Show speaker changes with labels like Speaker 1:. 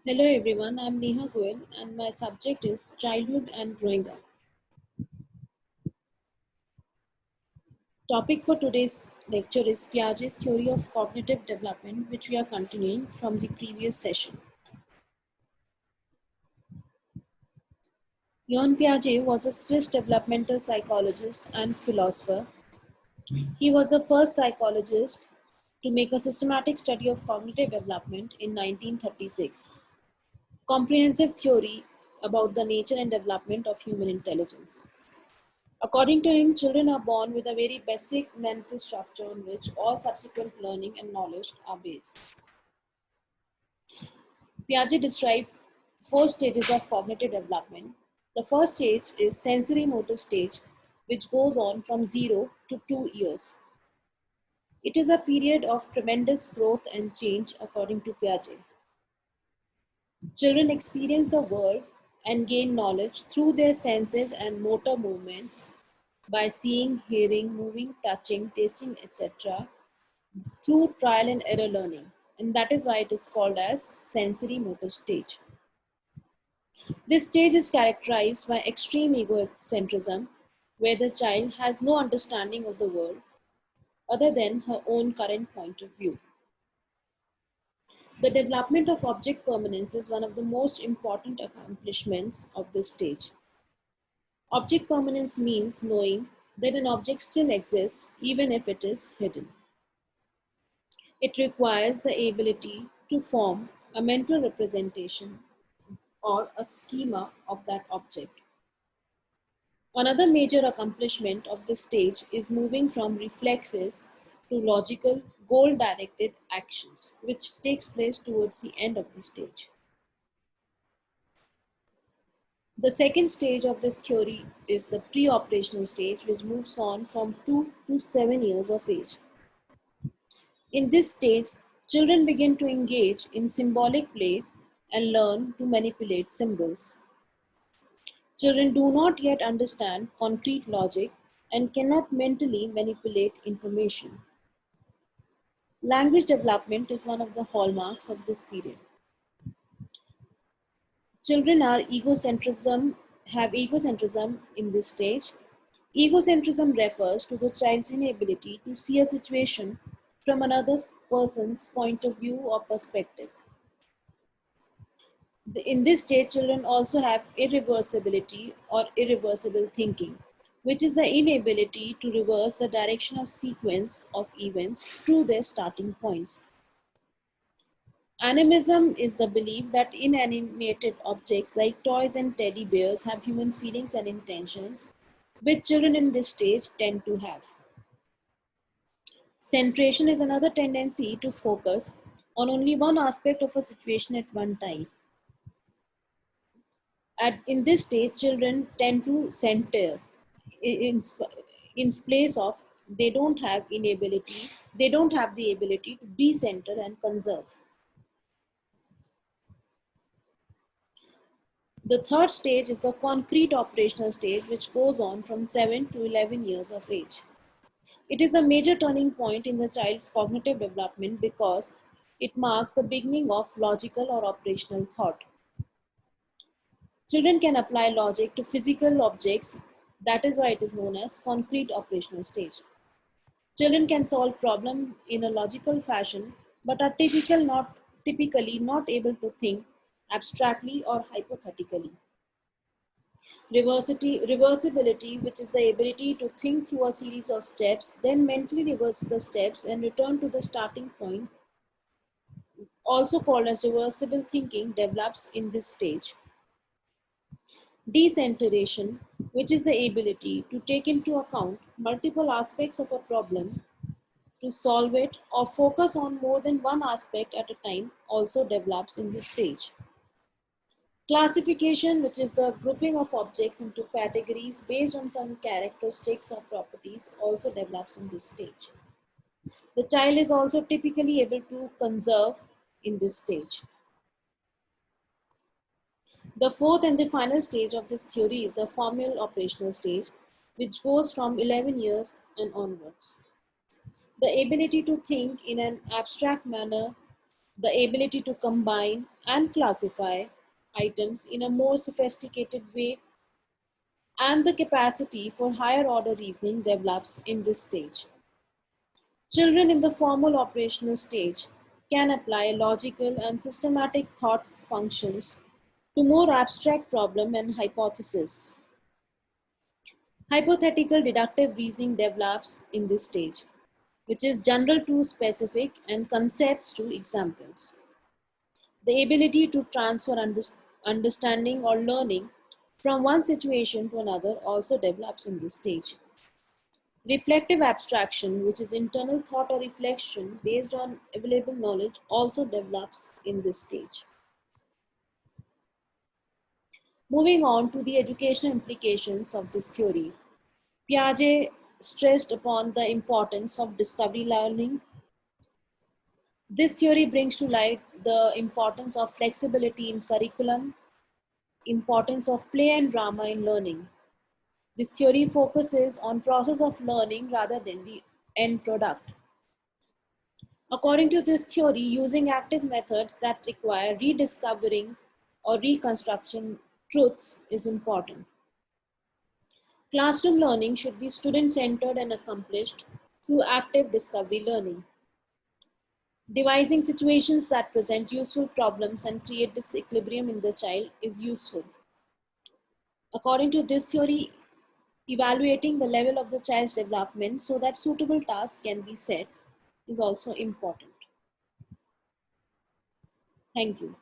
Speaker 1: Hello everyone, I'm Neha Goel and my subject is childhood and growing up. Topic for today's lecture is Piaget's theory of cognitive development, which we are continuing from the previous session. Jean Piaget was a Swiss developmental psychologist and philosopher. He was the first psychologist to make a systematic study of cognitive development in 1936. Comprehensive theory about the nature and development of human intelligence. According to him, children are born with a very basic mental structure on which all subsequent learning and knowledge are based. Piaget described four stages of cognitive development. The first stage is sensory motor stage, which goes on from 0 to 2 years. It is a period of tremendous growth and change, according to Piaget. Children experience the world and gain knowledge through their senses and motor movements by seeing, hearing, moving, touching, tasting, etc. through trial and error learning, and that is why it is called as sensory motor stage. This stage is characterized by extreme egocentrism, where the child has no understanding of the world other than her own current point of view. The development of object permanence is one of the most important accomplishments of this stage. Object permanence means knowing that an object still exists even if it is hidden. It requires the ability to form a mental representation or a schema of that object. Another major accomplishment of this stage is moving from reflexes to logical, goal directed actions, which takes place towards the end of the stage. The second stage of this theory is the pre operational stage, which moves on from 2 to 7 years of age. In this stage, children begin to engage in symbolic play and learn to manipulate symbols. Children do not yet understand concrete logic and cannot mentally manipulate information. Language development is one of the hallmarks of this period. Children have egocentrism in this stage. Egocentrism refers to the child's inability to see a situation from another person's point of view or perspective. In this stage, children also have irreversibility or irreversible thinking, which is the inability to reverse the direction of sequence of events to their starting points. Animism is the belief that inanimated objects like toys and teddy bears have human feelings and intentions, which children in this stage tend to have. Centration is another tendency to focus on only one aspect of a situation at one time. In this stage, children tend to center in, in place of they don't have the ability to decenter and conserve. The third stage is the concrete operational stage, which goes on from 7 to 11 years of age. It is a major turning point in the child's cognitive development because it marks the beginning of logical or operational thought. Children can apply logic to physical objects. That is why it is known as concrete operational stage. Children can solve problems in a logical fashion, but are typically not able to think abstractly or hypothetically. Reversibility, which is the ability to think through a series of steps, then mentally reverse the steps and return to the starting point, also called as reversible thinking, develops in this stage. Decentration, which is the ability to take into account multiple aspects of a problem to solve it or focus on more than one aspect at a time, also develops in this stage. Classification, which is the grouping of objects into categories based on some characteristics or properties, also develops in this stage. The child is also typically able to conserve in this stage. The fourth and the final stage of this theory is the formal operational stage, which goes from 11 years and onwards. The ability to think in an abstract manner, the ability to combine and classify items in a more sophisticated way, and the capacity for higher order reasoning develops in this stage. Children in the formal operational stage can apply logical and systematic thought functions to more abstract problem and hypothesis. Hypothetical deductive reasoning develops in this stage, which is general to specific and concepts to examples. The ability to transfer understanding or learning from one situation to another also develops in this stage. Reflective abstraction, which is internal thought or reflection based on available knowledge, also develops in this stage. Moving on to the educational implications of this theory, Piaget stressed upon the importance of discovery learning. This theory brings to light the importance of flexibility in curriculum, importance of play and drama in learning. This theory focuses on process of learning rather than the end product. According to this theory, using active methods that require rediscovering or reconstruction truths is important. Classroom learning should be student-centered and accomplished through active discovery learning. Devising situations that present useful problems and create disequilibrium in the child is useful. According to this theory, evaluating the level of the child's development so that suitable tasks can be set is also important. Thank you.